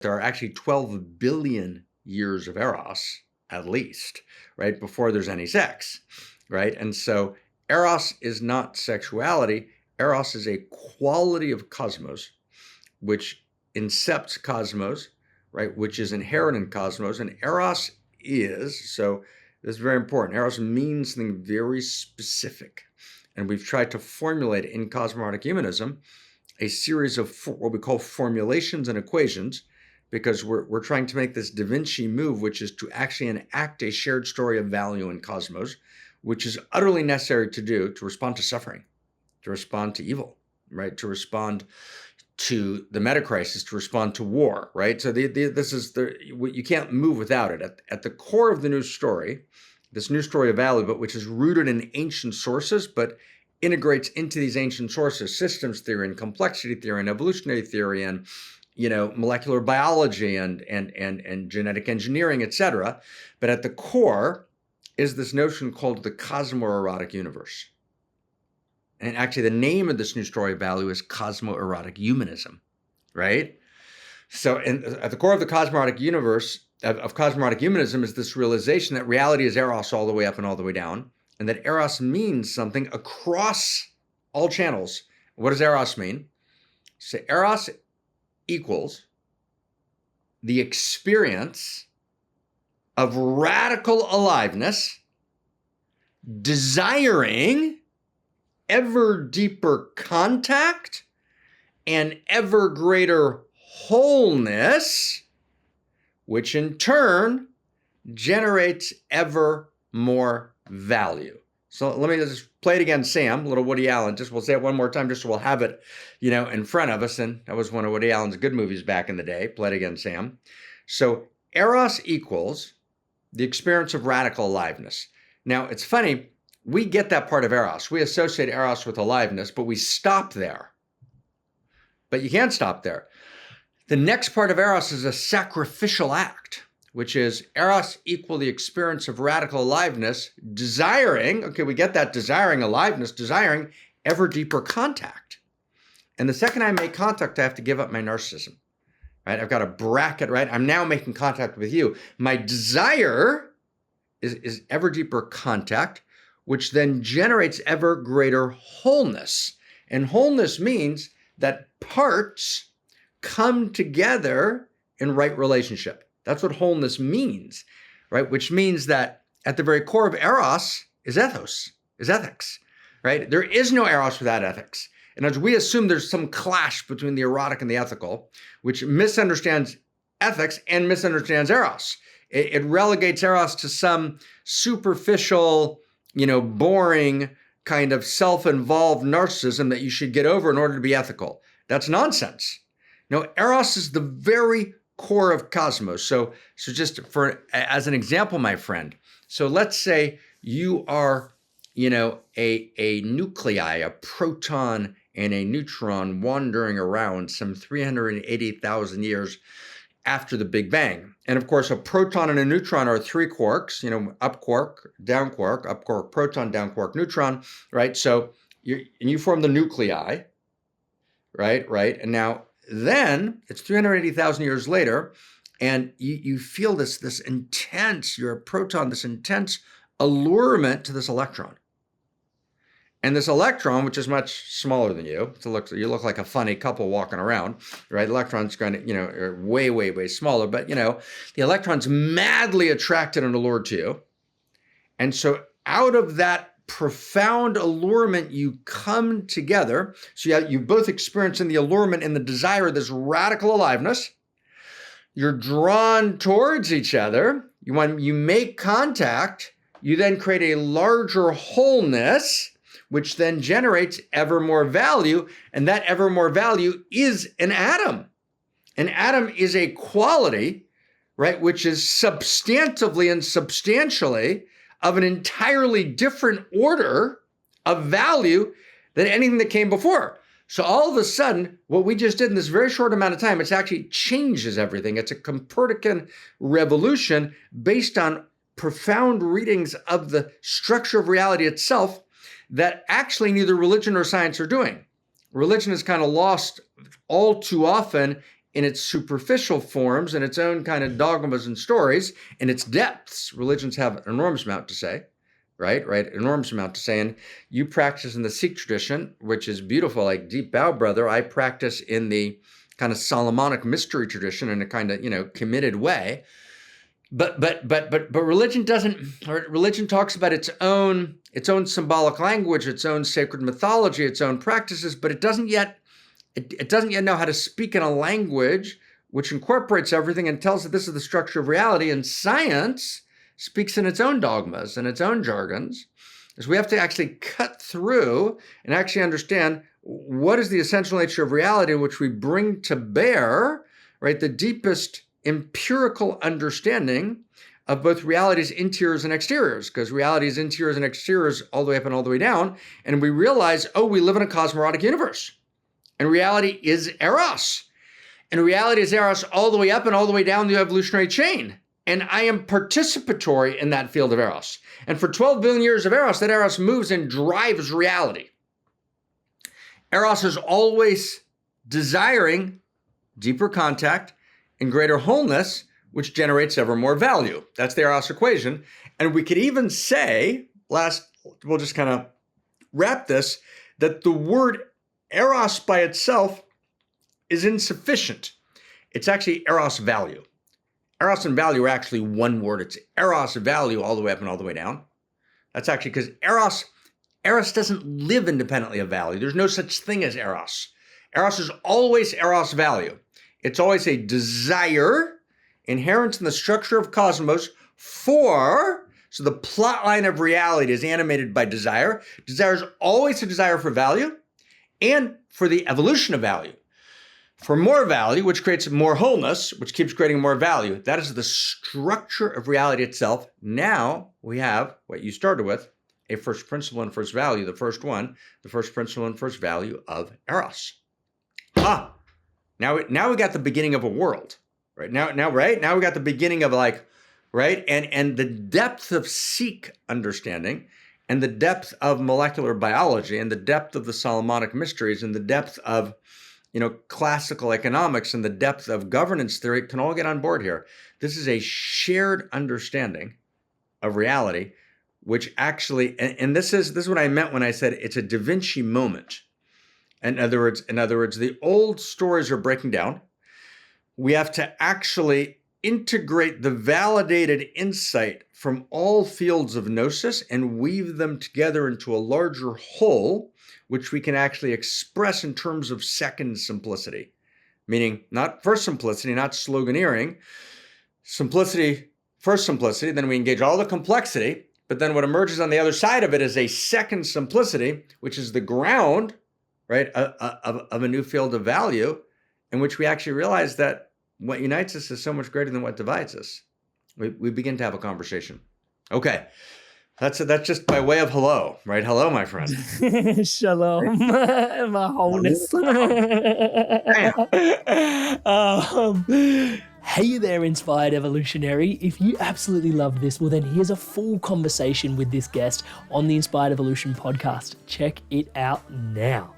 there are actually 12 billion years of Eros, at least, right, before there's any sex, right? And so Eros is not sexuality. Eros is a quality of cosmos, which incepts cosmos, right, which is inherent in cosmos. And Eros is, so this is very important, Eros means something very specific. And we've tried to formulate in cosmologic humanism a series of what we call formulations and equations, because we're trying to make this Da Vinci move, which is to actually enact a shared story of value in cosmos, which is utterly necessary to do to respond to suffering, to respond to evil, right? To respond to the meta crisis, to respond to war, right? So this is you can't move without it. At the core of the new story, this new story of value, but which is rooted in ancient sources, but integrates into these ancient sources, systems theory and complexity theory and evolutionary theory and molecular biology and genetic engineering, etc. But at the core is this notion called the cosmoerotic universe. And actually, the name of this new story of value is cosmoerotic humanism, right? So at the core of the cosmoerotic universe, of cosmoerotic humanism, is this realization that reality is Eros all the way up and all the way down, and that Eros means something across all channels. What does Eros mean? So Eros equals the experience of radical aliveness, desiring ever deeper contact and ever greater wholeness, which in turn generates ever more value. So let me just play it again, Sam, a little Woody Allen. We'll say it one more time, just so we'll have it, in front of us. And that was one of Woody Allen's good movies back in the day. Play it again, Sam. So Eros equals the experience of radical aliveness. Now, it's funny, we get that part of Eros. We associate Eros with aliveness, but we stop there. But you can't stop there. The next part of Eros is a sacrificial act, which is Eros equal the experience of radical aliveness, desiring, okay, we get that desiring aliveness, desiring ever deeper contact. And the second I make contact, I have to give up my narcissism, right? I've got a bracket, right? I'm now making contact with you. My desire is ever deeper contact, which then generates ever greater wholeness. And wholeness means that parts come together in right relationship. That's what wholeness means, right? Which means that at the very core of Eros is ethos, is ethics, right? There is no Eros without ethics. And as we assume there's some clash between the erotic and the ethical, which misunderstands ethics and misunderstands Eros. It relegates Eros to some superficial, boring kind of self-involved narcissism that you should get over in order to be ethical. That's nonsense. No, Eros is the very core of cosmos. So just as an example, my friend, so let's say you are, a nuclei, a proton and a neutron wandering around some 380,000 years after the Big Bang. And of course, a proton and a neutron are three quarks, up quark, down quark, up quark, proton, down quark, neutron, right? So you form the nuclei, right? And now then it's 380,000 years later, and you feel this intense, you're a proton, this intense allurement to this electron. And this electron, which is much smaller than you, you look like a funny couple walking around, right? Electrons kind of, are way, way, way smaller, but the electron's madly attracted and allured to you. And so out of that profound allurement, you come together. So you both experiencing the allurement and the desire of this radical aliveness. You're drawn towards each other. You make contact. You then create a larger wholeness, which then generates ever more value. And that ever more value is an atom. An atom is a quality, right, which is substantively and substantially of an entirely different order of value than anything that came before. So all of a sudden, what we just did in this very short amount of time, it actually changes everything. It's a Copernican revolution based on profound readings of the structure of reality itself that actually neither religion or science are doing. Religion is kind of lost all too often in its superficial forms and its own kind of dogmas and stories. In its depths, religions have an enormous amount to say, right? Enormous amount to say. And you practice in the Sikh tradition, which is beautiful, like deep bow, brother. I practice in the kind of Solomonic mystery tradition in a kind of, committed way. But religion doesn't. Religion talks about its own symbolic language, its own sacred mythology, its own practices, but it doesn't yet know how to speak in a language which incorporates everything and tells that this is the structure of reality. And science speaks in its own dogmas and its own jargons. So we have to actually cut through and actually understand what is the essential nature of reality, in which we bring to bear, right, the deepest empirical understanding of both reality's interiors and exteriors, because reality's interiors and exteriors all the way up and all the way down. And we realize, we live in a cosmorotic universe. And reality is Eros. And reality is Eros all the way up and all the way down the evolutionary chain. And I am participatory in that field of Eros. And for 12 billion years of Eros, that Eros moves and drives reality. Eros is always desiring deeper contact and greater wholeness, which generates ever more value. That's the Eros equation. And we could even say, we'll just kind of wrap this, that the word Eros by itself is insufficient. It's actually Eros value. Eros and value are actually one word. It's Eros value all the way up and all the way down. That's actually because Eros doesn't live independently of value. There's no such thing as Eros. Eros is always Eros value. It's always a desire inherent in the structure of cosmos so the plot line of reality is animated by desire. Desire is always a desire for value and for the evolution of value. For more value, which creates more wholeness, which keeps creating more value. That is the structure of reality itself. Now we have what you started with, a first principle and first value, the first principle and first value of Eros. Now we got the beginning of a world, right? Now we got the beginning of and the depth of Sikh understanding and the depth of molecular biology and the depth of the Solomonic mysteries and the depth of, classical economics and the depth of governance theory can all get on board here. This is a shared understanding of reality, which actually, and this is what I meant when I said it's a Da Vinci moment. In other words, the old stories are breaking down. We have to actually integrate the validated insight from all fields of gnosis and weave them together into a larger whole, which we can actually express in terms of second simplicity, meaning not first simplicity, not sloganeering, simplicity, first simplicity, then we engage all the complexity, but then what emerges on the other side of it is a second simplicity, which is the ground, right, of a new field of value, in which we actually realize that what unites us is so much greater than what divides us. We begin to have a conversation. Okay, that's just by way of hello, right? Hello, my friend. Shalom, my wholeness. Hey there, Inspired Evolutionary. If you absolutely love this, well then here's a full conversation with this guest on the Inspired Evolution podcast. Check it out now.